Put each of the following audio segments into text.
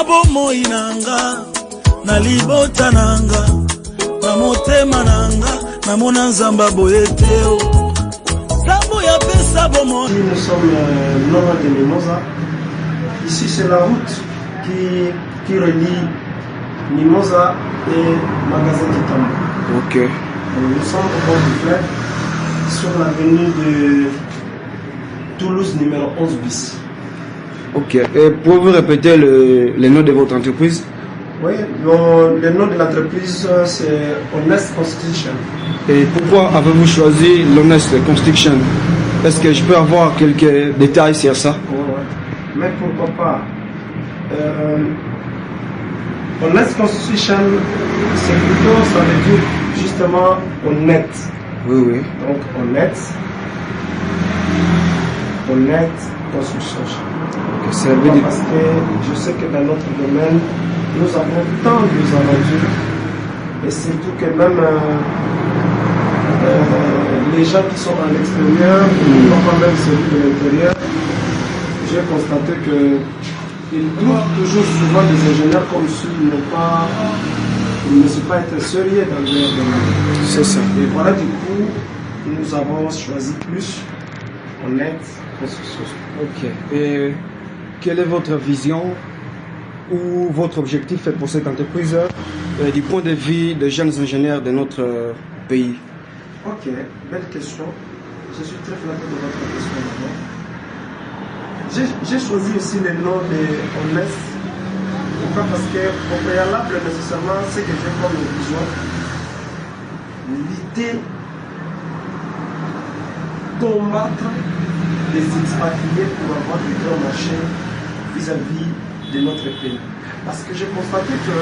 bomoi nanga na libota nanga na motema nanga na mona nzamba boyeteo sambo ya pesa bomoi. Nous sommes nord de Mimosa. Ici c'est la route qui relie Mimosa et Magasin Kitambo. Ok. Nous sommes au bord du fleuve sur l'avenue de Toulouse numéro 11 bis. Ok. Et pouvez-vous répéter le nom de votre entreprise? Oui, le nom de l'entreprise c'est Honest Construction. Et pourquoi avez-vous choisi l'Honest Construction? Est-ce que je peux avoir quelques détails sur ça? Ouais. Mais pourquoi pas? Honest Construction, c'est plutôt, ça veut dire justement honnête. Oui. Donc honnête construction. Okay, ça veut dire... Parce que je sais que dans notre domaine, nous avons tant de aventures et surtout que même les gens qui sont à l'extérieur, pas même celui de l'intérieur, j'ai constaté qu'ils trouvent toujours souvent des ingénieurs comme s'ils ne sont pas être sérieux dans leur domaine. C'est ça. Et voilà, du coup, nous avons choisi plus honnête construction. Ok. Et quelle est votre vision ou votre objectif pour cette entreprise du point de vue des jeunes ingénieurs de notre pays? Ok, belle question. Je suis très flatté de votre question d'abord. J'ai choisi aussi le nom de Honest. Pourquoi? Parce qu'au préalable, nécessairement, ce que j'ai comme vision, l'idée combattre les expatriés pour avoir du grand marché vis-à-vis de notre pays. Parce que j'ai constaté que,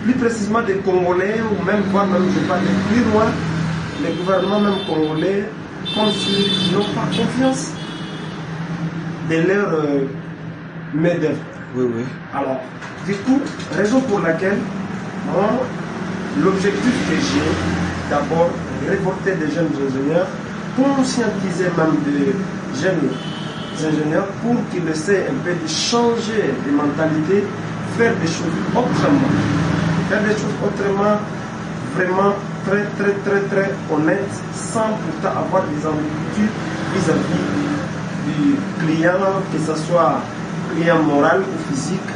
plus précisément des Congolais, ou même voire même, je parle plus loin, les gouvernements même congolais, comme s'ils n'ont pas confiance de leur main-d'œuvre. Oui. Alors, du coup, raison pour laquelle, moi, l'objectif que j'ai, d'abord, révolter des jeunes ingénieurs, conscientiser même des jeunes ingénieurs pour qu'ils essaient un peu de changer de mentalité, faire des choses autrement. Faire des choses autrement, vraiment très honnêtes, sans pourtant avoir des habitudes vis-à-vis du client, que ce soit client moral ou physique,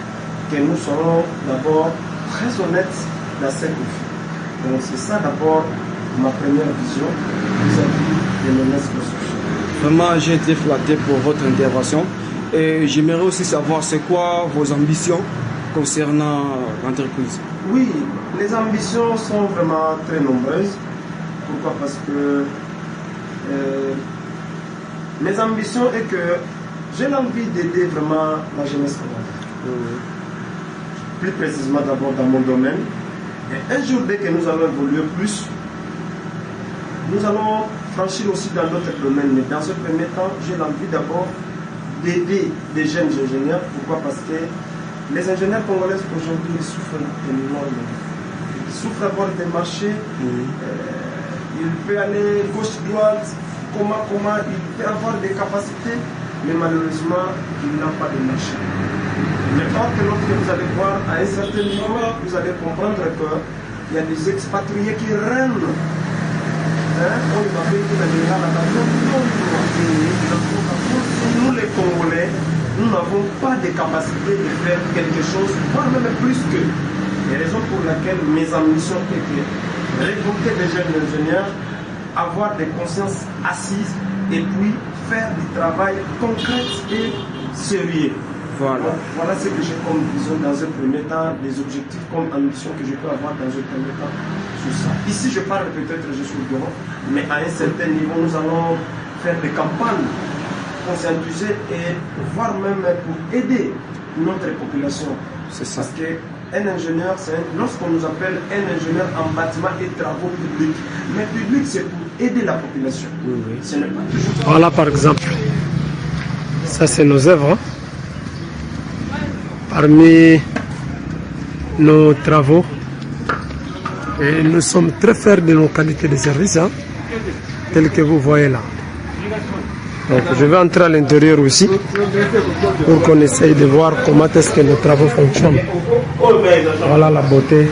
que nous serons d'abord très honnêtes dans cette vie. Donc c'est ça d'abord ma première vision vis-à-vis de l'Honest Construction. Vraiment, j'ai été flatté pour votre intervention et j'aimerais aussi savoir c'est quoi vos ambitions concernant l'entreprise. Oui, les ambitions sont vraiment très nombreuses. Pourquoi? Parce que mes ambitions est que j'ai l'envie d'aider vraiment la jeunesse congolaise. Plus précisément d'abord dans mon domaine. Et un jour, dès que nous allons évoluer plus, nous allons franchir aussi dans d'autres domaines. Mais dans ce premier temps, j'ai l'envie d'abord d'aider des jeunes ingénieurs. Pourquoi? Parce que les ingénieurs congolais aujourd'hui ils souffrent énormément. Ils souffrent d'avoir des marchés. Il peut aller gauche-droite, comment, il peut avoir des capacités, mais malheureusement, il n'a pas de marché. Mais par contre, lorsque vous allez voir à un certain niveau, vous allez comprendre qu'il y a des expatriés qui règnent. Nous les Congolais, nous n'avons pas de capacité de faire quelque chose, voire même plus que. Et raison pour laquelle mes ambitions étaient révolter des jeunes ingénieurs, avoir des consciences assises et puis faire du travail concret et sérieux. Voilà ce que j'ai comme vision dans un premier temps, des objectifs comme ambition que je peux avoir dans un premier temps sur ça. Ici je parle peut-être, je suis au bureau, mais à un certain niveau nous allons faire des campagnes, conscientiser et voire même pour aider notre population. C'est ça. Parce qu'un ingénieur, lorsqu'on nous appelle un ingénieur en bâtiment et travaux publics, mais public c'est pour aider la population. Ce n'est pas toujours... Voilà par exemple, ça c'est nos œuvres. Parmi nos travaux, et nous sommes très fiers de nos qualités de service, telles que vous voyez là. Donc je vais entrer à l'intérieur aussi pour qu'on essaye de voir comment est-ce que nos travaux fonctionnent. Voilà la beauté,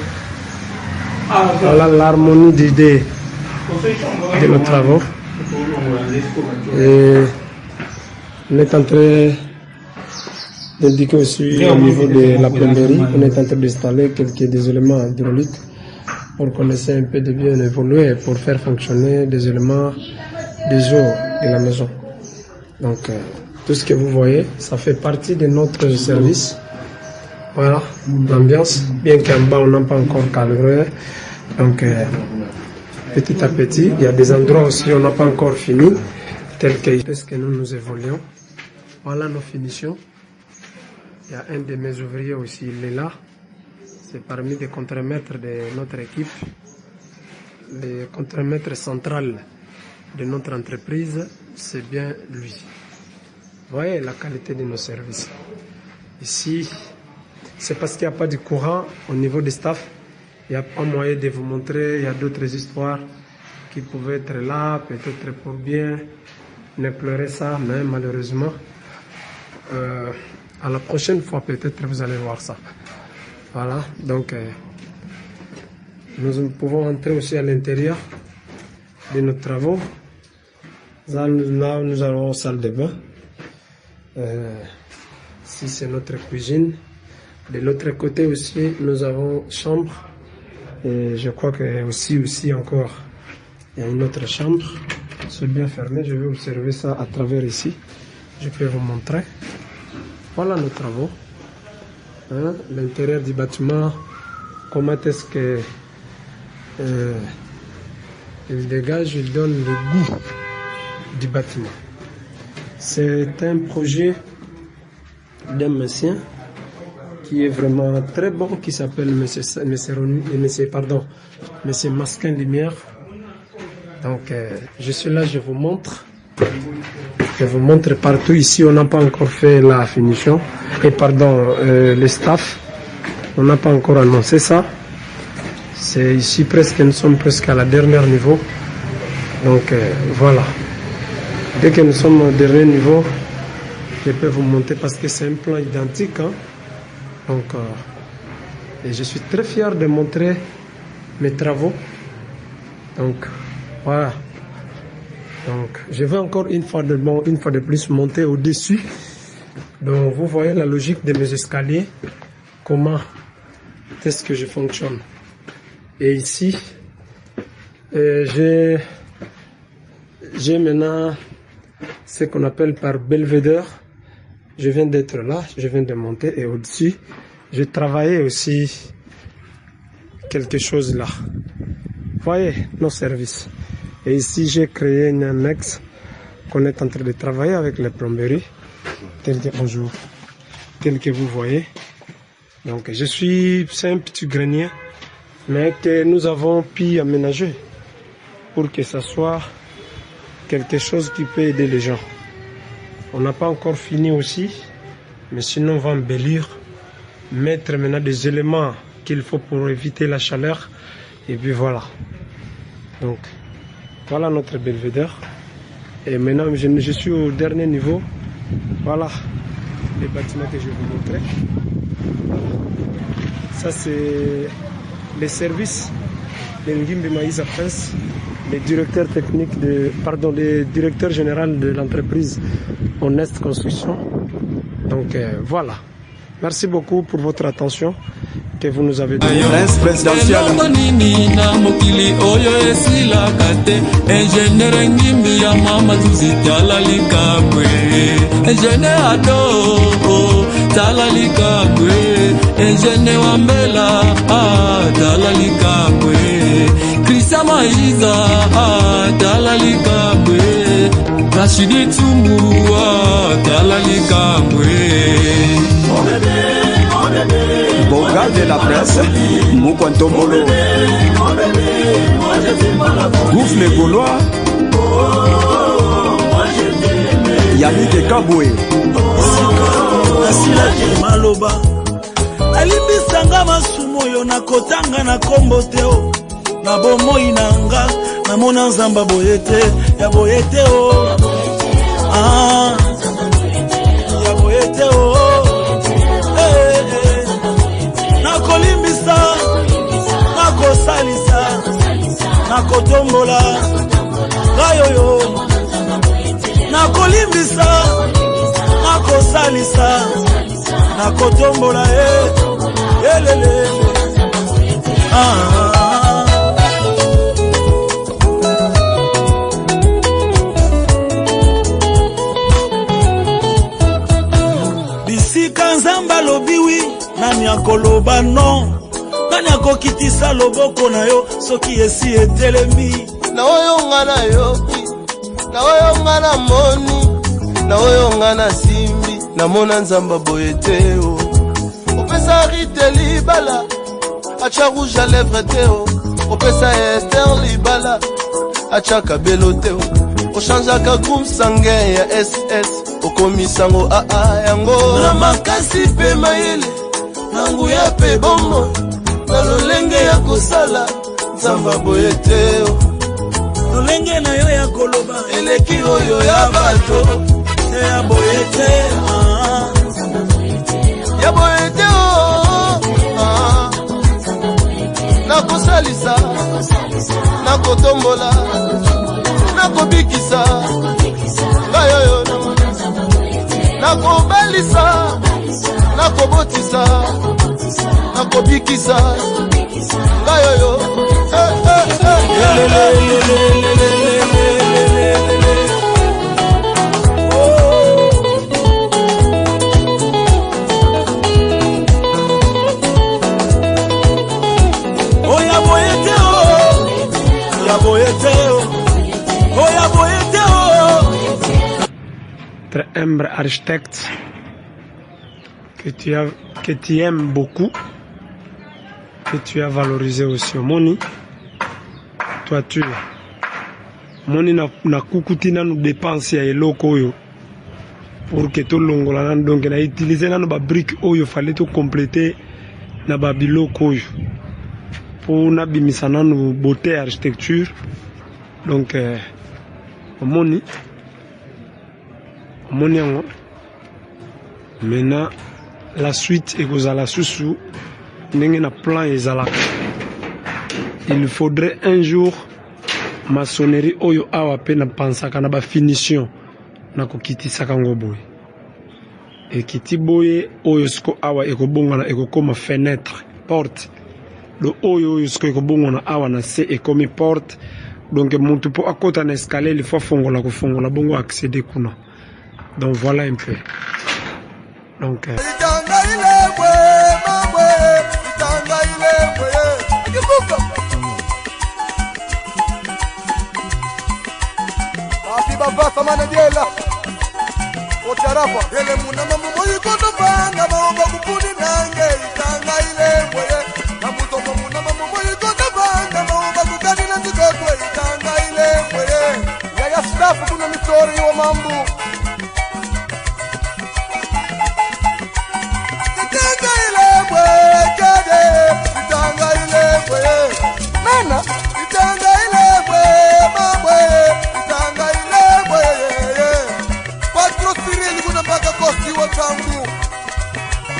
voilà l'harmonie d'idées de nos travaux. Et on est en train d'indiquer aussi au niveau de la plomberie, on est en train d'installer des éléments hydrauliques pour qu'on essaie un peu de bien évoluer pour faire fonctionner des éléments des eaux de la maison. Donc tout ce que vous voyez, ça fait partie de notre service. Voilà l'ambiance, bien qu'en bas on n'a pas encore calibré. Donc petit à petit, il y a des endroits aussi où on n'a pas encore fini, tels que nous évoluons. Voilà nos finitions. Il y a un de mes ouvriers aussi, il est là. C'est parmi les contremaîtres de notre équipe, le contremaître central de notre entreprise, c'est bien lui. Vous voyez la qualité de nos services. Ici, c'est parce qu'il n'y a pas de courant au niveau des staffs. Il n'y a pas moyen de vous montrer, il y a d'autres histoires qui pouvaient être là, peut-être pour bien ne pleurer ça, mais malheureusement, à la prochaine fois, peut-être vous allez voir ça. Voilà, donc nous pouvons entrer aussi à l'intérieur de nos travaux. Là, nous allons en salle de bain. Ici, c'est notre cuisine. De l'autre côté aussi, nous avons chambre. Et je crois que aussi encore, il y a une autre chambre. C'est bien fermé. Je vais observer ça à travers ici. Je peux vous montrer. Voilà nos travaux. L'intérieur du bâtiment, comment est-ce que il dégage, il donne le goût du bâtiment. C'est un projet d'un monsieur qui est vraiment très bon, qui s'appelle monsieur Masquin Lumière. Donc je suis là, je vous montre. Je vous montre partout. Ici, on n'a pas encore fait la finition. Et pardon, le staff, on n'a pas encore annoncé ça. C'est ici presque, nous sommes presque à la dernière niveau. Donc voilà. Dès que nous sommes au dernier niveau, je peux vous montrer parce que c'est un plan identique. Hein. Donc, et je suis très fier de montrer mes travaux. Donc voilà. Donc, je vais encore une fois de plus monter au-dessus. Donc, vous voyez la logique de mes escaliers. Comment est-ce que je fonctionne. Et ici, j'ai maintenant ce qu'on appelle par belvédère. Je viens d'être là, je viens de monter et au-dessus, j'ai travaillé aussi quelque chose là. Vous voyez nos services. Et ici, j'ai créé une annexe qu'on est en train de travailler avec les plomberies, tel que vous voyez. Donc, c'est un petit grenier, mais que nous avons pu aménager pour que ça soit quelque chose qui peut aider les gens. On n'a pas encore fini aussi, mais sinon on va embellir, mettre maintenant des éléments qu'il faut pour éviter la chaleur. Et puis voilà. Donc, voilà notre belvédère. Et maintenant, je suis au dernier niveau. Voilà les bâtiments que je vais vous montrer. Ça, c'est les services de Ngimbi Maïsa Prince, le directeur technique le directeur général de l'entreprise Honest Construction. Donc voilà. Merci beaucoup pour votre attention que vous nous avez donnée. Prince présidentiel. Rashidi Tumurua, Dalalikambwe. Boga de la presse, Moukwantomolo. Gouffle Gaulois. Yannick Kaboué. Asila Maloba. Alimbisanga masumo yo na kotanga na kombo teo. Na bomoi nanga. Namona nzamba boyete, ya boyete o. ya boyete o nakolimbisa nakosalisa nakotombola ngayoyo nakolimbisa nakosalisa nakotombola elele bisika nzamba lobiwi nani akoloba non nani akokitisa loboko na yo soki esi etelemi na oyo nga na yoki na oyo nga na moni na oyo nga na simbi namona nzamba boye te o opesa rite libala acha rouge à lèvres te o opesa Esther libala acha kabelo te o ochangeaka groupe sanguin ya SS okomisango aa yango na makasi pe mayele na nguya pe bombo na lolenge ya kosala nzamba boye te o lolenge na yo ya koloba eleki oyo ya bato te ya boye te ya boye te o nakosalisa nakotombola nakobikisa ngayoyo nakobalisa nakobotisa nakobikisa ngayoyo Très humble architecte que tu aimes beaucoup, que tu as valorisé aussi. Moni, toiture. Moni na kukuti na nous dépense ya eloko oyo pour que tout longola donc na utiliser na ba brique oyo fallait tout compléter na ba biloko oyo pour na bimisa na nous beauté architecture donc moni yango maintenant la suite ekozala susu ndenge na plan ezalaka. Il faudrait un jour maçonnerie oyo awa pe na pansaka na ba finition na kokitisaka ngo boye ekiti boye oyo siko awa ekobongana ekokoma fenêtre porte lo oyo siko ekobongana awa na se ekomi porte donc mutu po akota na escalier il faut fongola kofongola bongo accéder kuna. Donc voilà un peu. Donc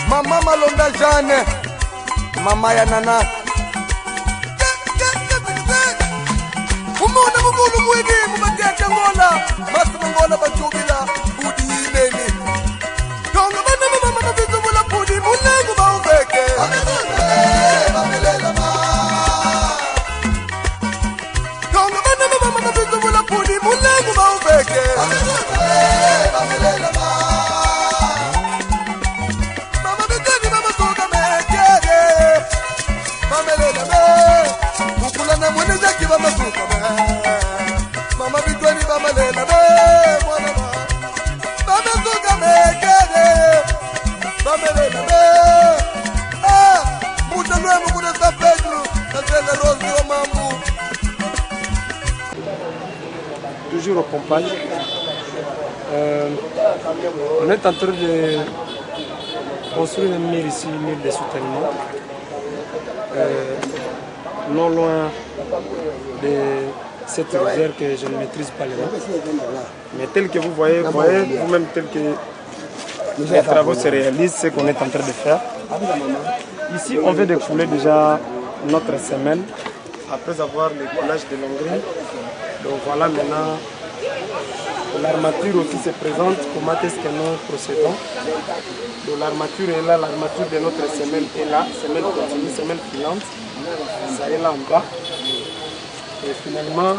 Mama Malonda Jane, Mama ya Nana. Umona mumulu mwini mumatete ngola, masu ngola bachubila, budi imeni. Tonga bana mama na vitu mula budi munengu maubeke. Tonga bana mama na vitu mula budi munengu maubeke. Mama bitwani mama lela be mwana mama toka mekede mama lela be muta lwemu kuna San Pedro na tena Rose wa mambu toujours au compagne. On est en train de construire un mur ici, un mur de soutènement. Non loin de cette rivière que je ne maîtrise pas les noms. Mais tel que vous voyez vous-même tel que les travaux se réalisent, ce qu'on est en train de faire. Ici, on vient de couler déjà notre semelle après avoir le coulage de l'engrais. Donc voilà maintenant l'armature aussi se présente, comment est-ce que nous procédons. Donc l'armature est là, l'armature de notre semelle est là, semelle continue, semelle filante, ça est là en bas. Et finalement,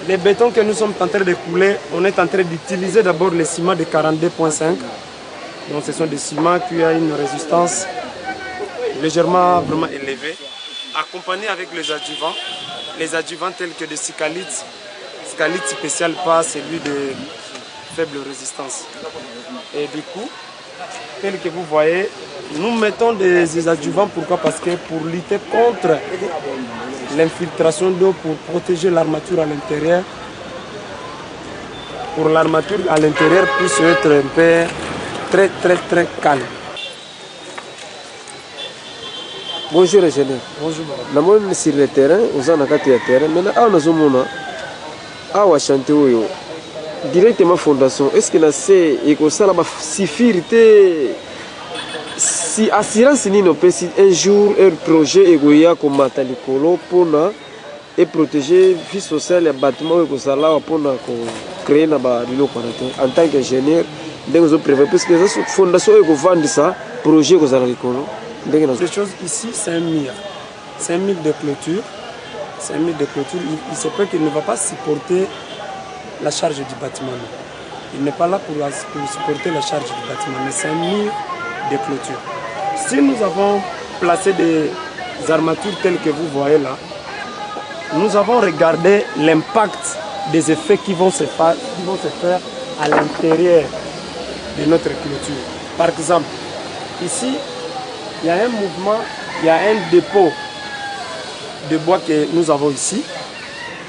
les bétons que nous sommes en train de couler, on est en train d'utiliser d'abord les ciments de 42.5. Donc ce sont des ciments qui ont une résistance légèrement vraiment élevée, accompagnés avec les adjuvants tels que des scalite spécial, pas celui de faible résistance. Et du coup, tel que vous voyez, nous mettons des adjuvants, pourquoi? Parce que pour lutter contre l'infiltration d'eau, pour protéger l'armature à l'intérieur, pour l'armature à l'intérieur puisse être un peu très calme. Bonjour ingénieur. Bonjour. Nous sommes sur le terrain, nous sommes sur le terrain. Maintenant, nous sommes à chanter directement fondation. Est-ce que ça va suffire? Si assurance ni no si un jour un projet egoya comme matalikolo pour et protéger vie sociale et bâtiment que ça là pour créer na ba lilo en tant qu'ingénieur donc je préfère parce que ça fondation ego vendre ça projet que ça là likolo. Ces choses ici, c'est un mur. C'est un mur de clôture. C'est un mur de clôture. Il se peut qu'il ne va pas supporter la charge du bâtiment. Il n'est pas là pour supporter la charge du bâtiment, mais c'est un mur de clôture. Si nous avons placé des armatures telles que vous voyez là, nous avons regardé l'impact des effets qui vont se faire à l'intérieur de notre clôture. Par exemple, ici, il y a un mouvement, il y a un dépôt de bois que nous avons ici,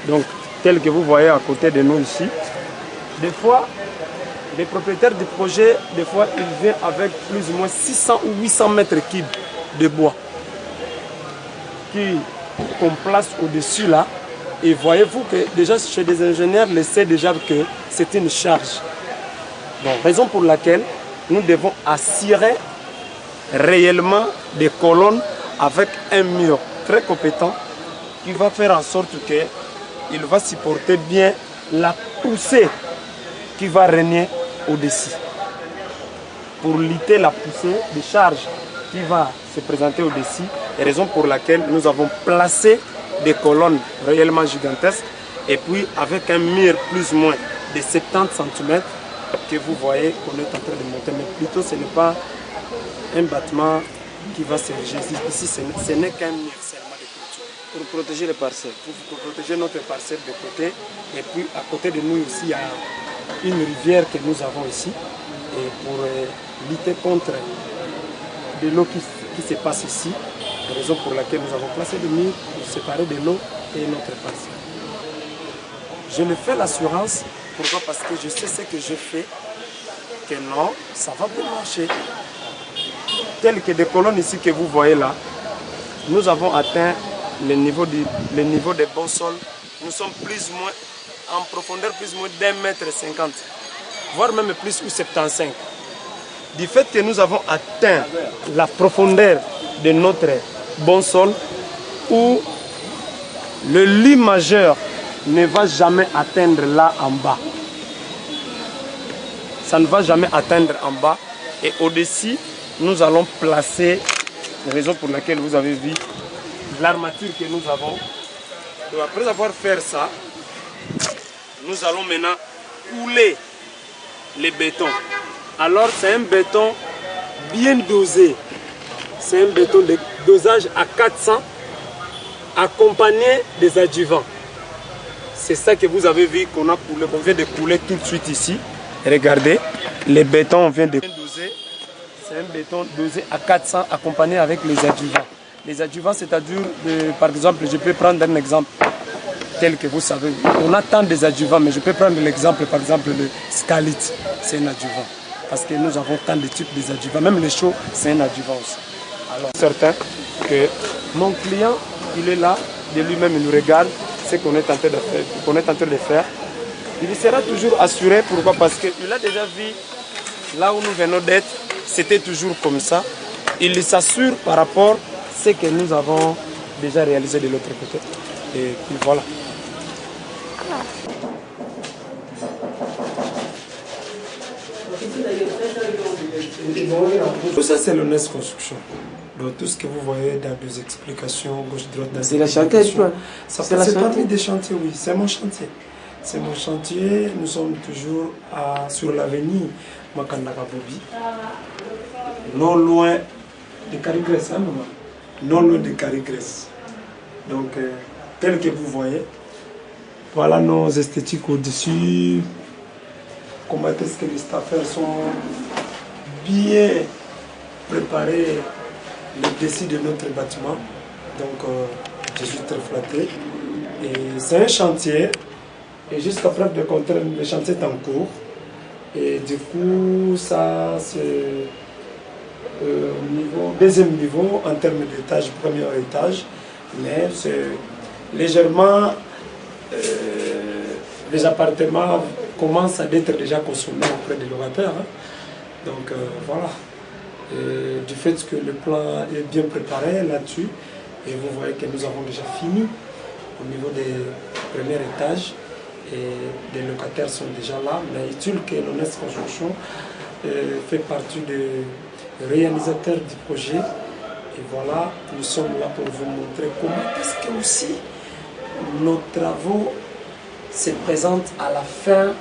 donc tel que vous voyez à côté de nous ici. Des fois, les propriétaires du projet, des fois, ils viennent avec plus ou moins 600 ou 800 mètres cubes de bois qu'on place au-dessus là. Et voyez-vous que déjà chez des ingénieurs, ils savent déjà que c'est une charge. Donc, raison pour laquelle nous devons assurer réellement des colonnes avec un mur très compétent qui va faire en sorte qu'il va supporter bien la poussée qui va régner au-dessus. Pour lutter la poussée de charge qui va se présenter au-dessus, raison pour laquelle nous avons placé des colonnes réellement gigantesques et puis avec un mur plus ou moins de 70 cm que vous voyez qu'on est en train de monter. Mais plutôt ce n'est pas un bâtiment qui va s'ériger. Ici, ce n'est qu'un mur seulement de clôture. Pour protéger les parcelles. Pour protéger notre parcelle de côté. Et puis à côté de nous aussi, il y a une rivière que nous avons ici. Et pour lutter contre de l'eau qui se passe ici, raison pour laquelle nous avons placé des murs pour séparer de l'eau et notre parcelle. Je le fais l'assurance. Pourquoi? Parce que je sais ce que je fais. Que non, ça va bien marcher. Telles que des colonnes ici que vous voyez là, nous avons atteint le niveau des bons sols. Nous sommes plus ou moins en profondeur plus ou moins d'1,50 m, voire même plus ou 75. Du fait que nous avons atteint la profondeur de notre bon sol, où le lit majeur ne va jamais atteindre là en bas. Ça ne va jamais atteindre en bas. Et au-dessus, nous allons placer, raison pour laquelle vous avez vu l'armature que nous avons. Donc après avoir fait ça, nous allons maintenant couler les bétons. Alors c'est un béton bien dosé. C'est un béton de dosage à 400 accompagné des adjuvants. C'est ça que vous avez vu qu'on a coulé, qu'on vient de couler tout de suite ici. Regardez, les bétons on vient de doser. C'est un béton dosé à 400 accompagné avec les adjuvants. Les adjuvants, c'est-à-dire, par exemple, je peux prendre un exemple tel que vous savez. On a tant des adjuvants, mais je peux prendre l'exemple, par exemple, le scalite, c'est un adjuvant. Parce que nous avons tant de types d'adjuvants. Même le chaud, c'est un adjuvant aussi. Alors, certain que mon client, il est là, de lui-même, il nous regarde. ce qu'on est en train de faire, il sera toujours assuré. Pourquoi? Parce qu'il a déjà vu là où nous venons d'être, c'était toujours comme ça. Il s'assure par rapport à ce que nous avons déjà réalisé de l'autre côté. Et puis voilà. Tout ça, c'est l'honnête construction. Donc tout ce que vous voyez dans des explications, gauche-droite, c'est la chantier, c'est parmi des chantiers, oui. C'est mon chantier. C'est mon chantier. Nous sommes toujours sur l'avenue Makandaka Bobi. Non loin de Carigres, hein, maman? Non loin de Carigres. Donc, tel que vous voyez, voilà nos esthétiques au-dessus. Comment est-ce que les staffers sont bien préparés le dessus de notre bâtiment. Donc, je suis très flatté. Et c'est un chantier. Et jusqu'à preuve de contraire, le chantier est en cours. Et du coup, ça, c'est deuxième niveau en termes d'étage, premier étage. Mais c'est légèrement. Les appartements commencent à être déjà consommés auprès des locataires. Hein. Donc, voilà. Et du fait que le plan est bien préparé là-dessus, et vous voyez que nous avons déjà fini au niveau des premiers étages et les locataires sont déjà là. Mais utile que l'Honnête Construction fait partie des réalisateurs du projet. Et voilà, nous sommes là pour vous montrer comment est-ce que aussi nos travaux se présentent à la fin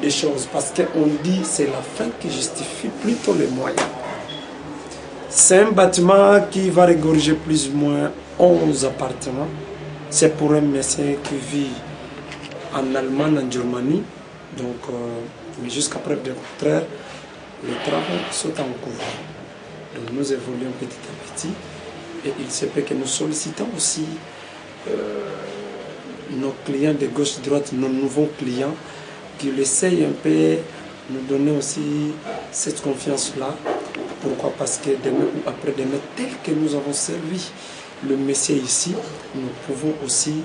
des choses, parce qu'on dit c'est la fin qui justifie plutôt les moyens. C'est un bâtiment qui va regorger plus ou moins 11 appartements. C'est pour un monsieur qui vit en Allemagne, en Germanie. Donc, mais jusqu'à preuve du contraire, les travaux sont en cours. Donc nous évoluons petit à petit. Et il se peut que nous sollicitons aussi nos clients de gauche-droite, nos nouveaux clients, qui essayent un peu nous donner aussi cette confiance-là. Pourquoi? Parce que demain ou après-demain, tel que nous avons servi le monsieur ici, nous pouvons aussi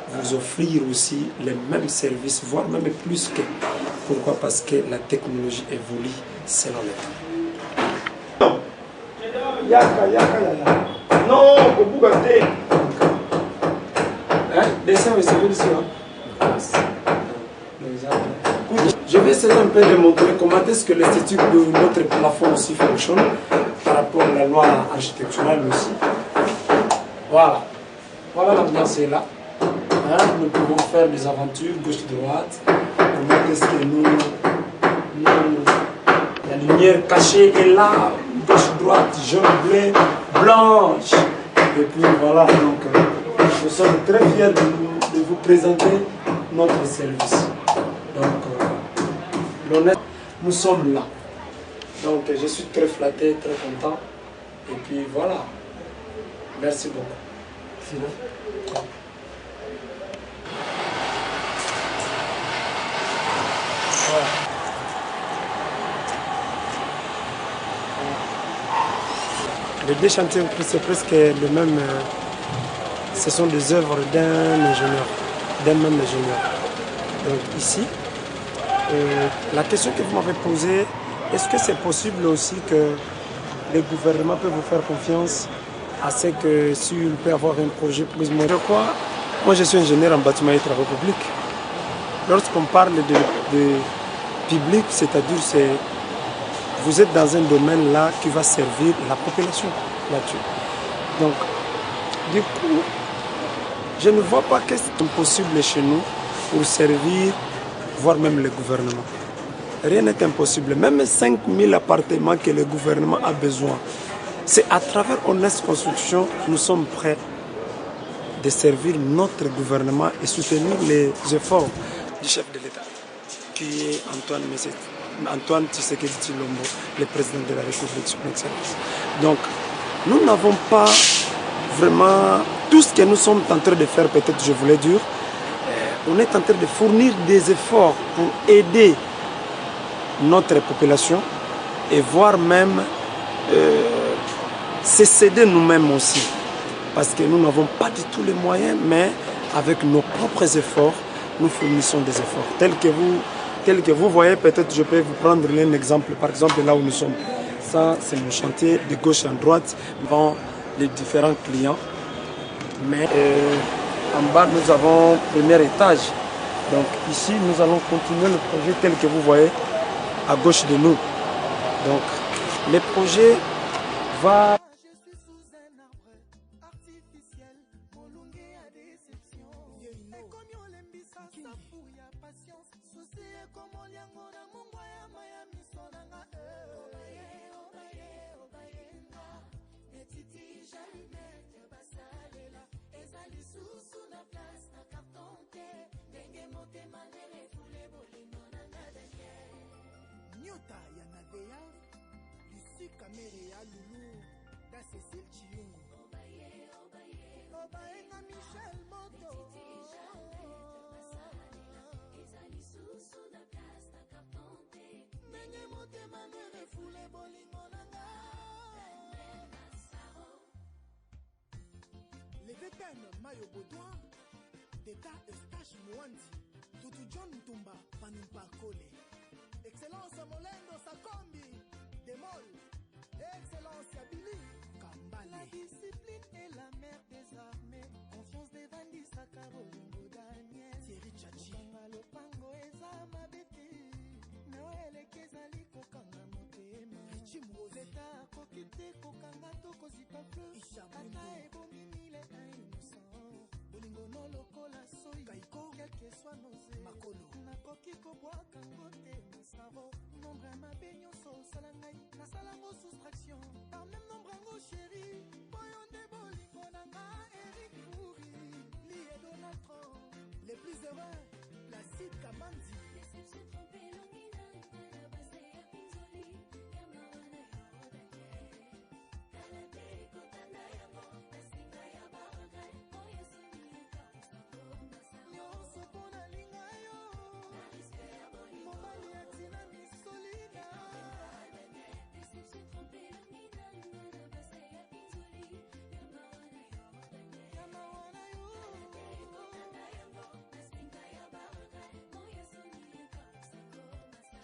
vous offrir aussi les mêmes services, voire même plus que. Pourquoi? Parce que la technologie évolue selon le temps. Non, au bout dessin, c'est ici. Je vais essayer un peu de montrer comment est-ce que l'esthétique de notre plafond aussi fonctionne par rapport à la loi architecturale aussi. Voilà. Voilà, l'ambiance est là. Hein? Nous pouvons faire des aventures gauche-droite. Comment est-ce que la lumière cachée est là, gauche-droite, jaune, bleu, blanche. Et puis voilà, donc nous sommes très fiers de vous présenter notre service. Donc, l'honnête, nous sommes là. Donc, je suis très flatté, très content. Et puis voilà. Merci beaucoup. Sinon. Voilà. Les deux chantiers, c'est presque le même. Ce sont des œuvres d'un ingénieur, d'un même ingénieur. Donc ici, la question que vous m'avez posée, est-ce que c'est possible aussi que le gouvernement peut vous faire confiance à ce que s'il peut avoir un projet plus ou moins. Je crois, moi je suis ingénieur en bâtiment et travaux publics. Lorsqu'on parle de public, c'est-à-dire que vous êtes dans un domaine là qui va servir la population là-dessus. Donc, du coup, je ne vois pas qu'est-ce qui est possible chez nous pour servir, voire même le gouvernement. Rien n'est impossible. Même 5000 appartements que le gouvernement a besoin. C'est à travers Honnête Construction, nous sommes prêts de servir notre gouvernement et soutenir les efforts du chef de l'État, qui est Antoine Tshisekedi Tshilombo, le président de la République, son Excellence. Donc, nous n'avons pas vraiment tout ce que nous sommes en train de faire, peut-être je voulais dire, on est en train de fournir des efforts pour aider notre population et voire même se céder nous-mêmes aussi. Parce que nous n'avons pas du tout les moyens, mais avec nos propres efforts, nous fournissons des efforts. Tel que vous voyez, peut-être je peux vous prendre un exemple. Par exemple, là où nous sommes. Ça, c'est mon chantier de gauche à droite devant les différents clients. Mais en bas, nous avons le premier étage. Donc ici, nous allons continuer le projet tel que vous voyez à gauche de nous. Donc, le projet va... Nyota ya Nadea, Lucie Kamere ya Lulu, da Cécile Chiung. Obaenga Michel Moto. Nenge motema nere fule bolingo nanga. Les vétérans Mayo Baudouin, Deta Eustache Mwandi, Tutu John Mtumba, Panumpa Kole. Excellence Molendo Sakombi, Demol, Excellence Yabili, Kambale. La discipline est la mère des armées. Confiance des bandits, Sakabolingo Daniel. Thierry Chachi. Kangalo Pango Ezama Beti. Noël Kezali Kokanga Motema. Richim Rosetta Kokite Kokanga Toko Zipafle. Kata Ebomimile innocent. Bolingo no lokola soy. Kaiko. Quel que soit nos Makolo. Nakoki Kobwaka Ngote. Nombre ma beignon sauce à la naï, na salango soustraction. Par même nombre en chéri, boyon de bolingo nanga, Eric Kouri, Li et Donald Trump. Les plus heureux, la Cid Kamandi.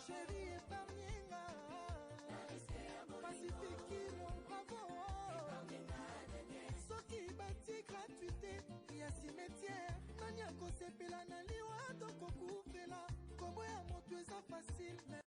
Chérie épargnez-nga, Pacifique bravo. Soki bati gratuité, ya cimetière. Nani akosepela na liwa toko kufela. Kombo ya moto eza facile.